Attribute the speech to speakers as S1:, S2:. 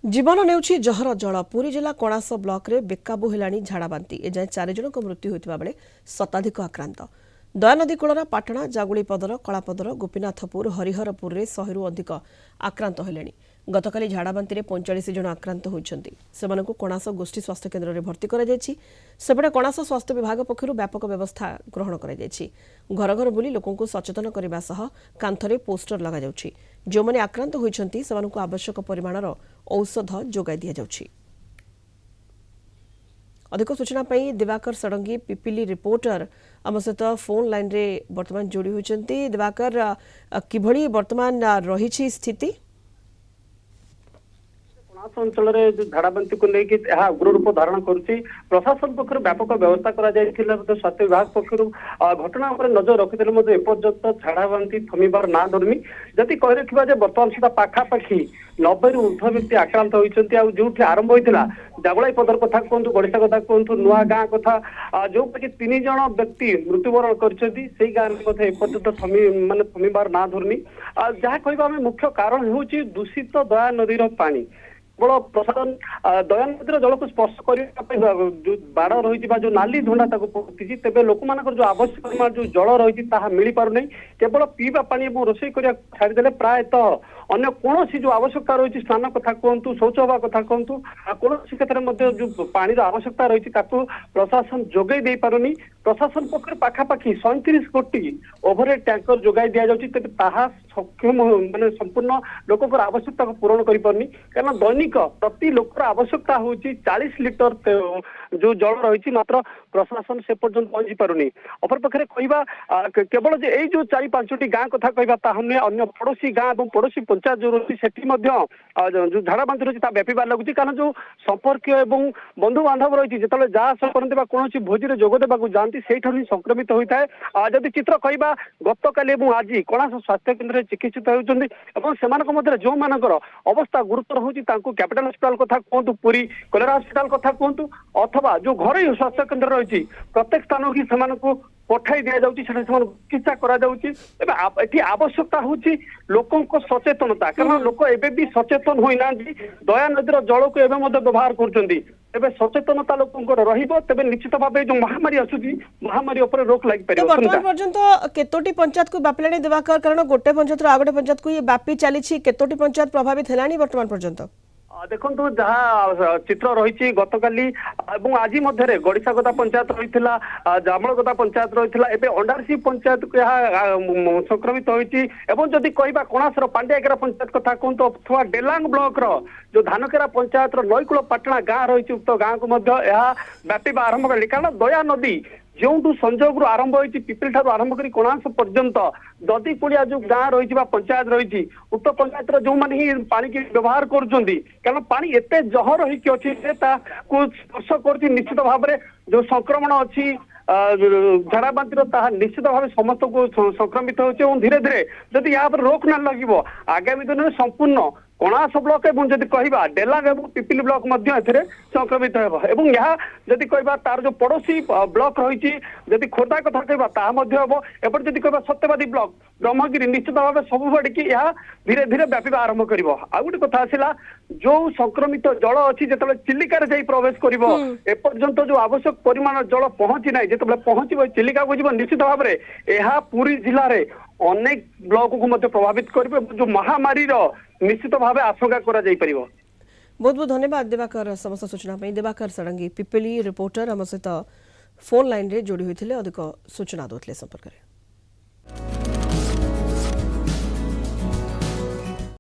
S1: जीवन नेउछि जहर जल पुरी जिला कणास ब्लॉक रे बेकाबू हेलाणी झाड़ाबांती एजाए 4 जनक मृत्यु होइतिबा बेले शताधिक आक्रांत दयानदी कूलर पाटणा जागुड़ीपदर कलापदर गोपीनाथपुर हरिहरपुर रे 100 रु अधिक आक्रांत हेलेणी गतकाली झाड़ाबांती रे 45 जन आक्रांत होइछन्ति सेमानकु कणास गोष्ठी स्वास्थ्य केन्द्र रे भर्ती करा जायछि सेपटे कणास स्वास्थ्य विभाग पक्षरु व्यापक व्यवस्था ग्रहण करा जायछि घर घर बुली लोकंकु सचेतन करबा सह कांथरे पोस्टर लगा जाउछि जो माने आक्रांत होइछन्ति सेमानकु आवश्यक परिमाणर औषध जोगाई दिया जाउछि। अधिक सूचना पाई दिवाकर सडंगी पिपिली रिपोर्टर आम सहित फोन लाइन रे वर्तमान जोड़ी होइछन्ति। दिवाकर किभଳି वर्तमान रहिछि स्थिति
S2: अंचल झाड़ाबांती को लेकिन उग्र रूप धारण करुच्ची प्रशासन पक्ष व्यापक व्यवस्था स्वास्थ्य विभाग पक्ष घटना नजर रखी एपर्यंत झाड़ाबांती थमिबार ना धरमी जदि कही रखा बर्तमान सुधा पाखापाखि 90 रु ऊर्ध्व व्यक्ति आक्रांत होती जो आरंभ होता जागुलाई पदर कथा कहतु गड़िशा कथा कहतु नुआ गाँ कथा जो 3 जन व्यक्ति मृत्युवरण कर गाँव एपर्यंत मानने थमिबार ना धरनी जहाँ कह मुख्य कारण हूँ दूषित दया नदी पानी केवल प्रशासन दया नदी जल को स्पर्श करने जो बाड़ रही जो नाली धंडा पड़ती तेज लोक मान जो आवश्यक परिमाण जो जल रही मिल पार नहीं केवल पीवा पानी और रोषे छाड़देले प्रायतः अन्य कौन जो आवश्यकता रही स्नान कथा कहतु शौच हवा कथा कहतु कौन क्षेत्र में जो पानी आवश्यकता रही प्रशासन जोगाई दे पारुनी प्रशासन पक्ष पाखापाखि 37 कोटी ओभरहेड टैंकर जोगाई दि जाऊँगी तेज ताहा सक्षम माने संपूर्ण लोकर आवश्यकता को पूरण कर पारनी कारण दैनिक प्रति लोकर आवश्यकता हूँ 40 लिटर जो जल रही मात्र प्रशासन से पर्यंत पहुंची पारुनी अपर पक्षे कहवा केवल जो 4-5टी गाँ कथा कहवा अन्य पड़ोशी गाँ और पड़ोशी पंचायत जो रही जो झाड़ाबांती रही व्यापार लगुच कारण जो संपर्क और बंधु बांधव रही जो जहाँ करते कौन भोजी में जोग देवा जाती से संक्रमित होता है जदि चित्र कहवा गत काली आज कणास स्वास्थ्य केन्द्र चिकित्सित होती जो मानकर अवस्था गुरुतर होती कैपिटल हस्पिटाल कथा कहतु पुरी कलेरा हस्पिटाल कथा कहतु अथवा जो घर स्वास्थ्य केन्द्र रही प्रत्येक स्थान की से पठाई दि जाऊँगी चिकित्सा कर आवश्यकता हूँ लोकों सचेतनता कारण लोक एवं भी सचेतन होना दया नदीर जल को एवं व्यवहार कर सचेतनता लोकंर तेज निश्चित भाव जो महामारी आसूची महामारी उपर रोक लग पारे
S1: वर्तमान पर्यंत केतोटी पंचायत को व्यापिलाणी दिवाकर कारण गोटे पंचायत आ गोटे पंचायत को ये व्यापी चली केतोटी पंचायत प्रभावित है वर्तमान पर्यंत
S2: देखो जहाँ चित्र रही गतकाली आज गड़िशागदा पंचायत रही जामलगदा पंचायत रही अंडारसी पंचायत को संक्रमित होती जदि कहवा कणासर पांड्याकेरा पंचायत कथा कहतु अथवा डेलांग ब्लॉक जो धानकेरा पंचायत नईकूल पाटणा गाँ रही उक्त गाँ को व्यापा आरंभ कर कारण दया नदी जो संजोग आरंभ होती पिपिल ठार आरंभ कर कणास पर्यंत ददी कुड़िया जो गाँ रही पंचायत रही उक्त पंचायत जो मैंने पानी की व्यवहार कारण पानी एत जहर होती स्पर्श कर निश्चित भाव में जो संक्रमण अच्छी झाड़ाबांती निश्चित भाव समस्त को संक्रमित होती धीरे धीरे जदि यहाँ पर रोक न लगे आगामी दिन में संपूर्ण कणास ब्लॉक और जब कह डेलांग और पिपिली ब्लॉक संक्रमित हो यहाँ जब कह तार जो पड़ोशी ब्लॉक रही जब खोर्धा कथा कहवा एपटे जब कह सत्यवादी ब्लॉक ब्रह्मगिरी निश्चित भाव सब बढ़ी यहाँ धीरे धीरे व्यापा आरंभ कर गोटे कथा आसला जो संक्रमित जल अच्छी जो चिलिकार जा प्रवेश करपर्यंत जो आवश्यक परिमाण जल पहुंची ना जो पहुंच चिलिका को जीव निश्चित भाव में यह पुरी जिले में अनेक ब्लॉक को प्रभावित कर जो महामारी निश्चित भाव आशंका करा जाई परिबो।
S1: बहुत बहुत धन्यवाद दिवाकर समस्त सूचना दिवाकर सडंगी पिपिली रिपोर्टर आम सहित फोन लाइन रे जोड़ी होते अधिक सूचना दोतले संपर्क।